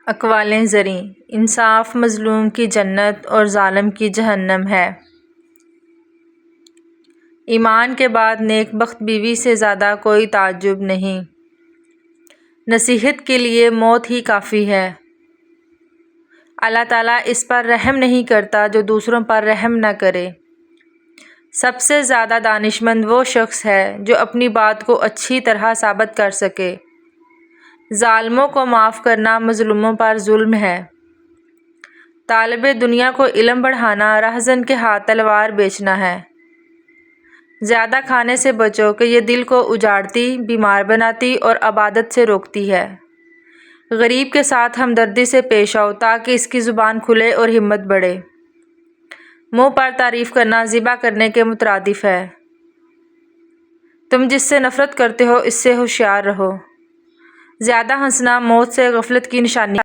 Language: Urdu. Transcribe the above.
اقوالیں زریں، انصاف مظلوم کی جنت اور ظالم کی جہنم ہے۔ ایمان کے بعد نیک بخت بیوی سے زیادہ کوئی تعجب نہیں۔ نصیحت کے لیے موت ہی کافی ہے۔ اللہ تعالیٰ اس پر رحم نہیں کرتا جو دوسروں پر رحم نہ کرے۔ سب سے زیادہ دانشمند وہ شخص ہے جو اپنی بات کو اچھی طرح ثابت کر سکے۔ ظالموں کو معاف کرنا مظلوموں پر ظلم ہے۔ طالب دنیا کو علم بڑھانا راہزن کے ہاتھ تلوار بیچنا ہے۔ زیادہ کھانے سے بچو کہ یہ دل کو اجاڑتی، بیمار بناتی اور عبادت سے روکتی ہے۔ غریب کے ساتھ ہمدردی سے پیش آؤ تاکہ اس کی زبان کھلے اور ہمت بڑھے۔ منہ پر تعریف کرنا ذبح کرنے کے مترادف ہے۔ تم جس سے نفرت کرتے ہو اس سے ہوشیار رہو۔ زیادہ ہنسنا موت سے غفلت کی نشانی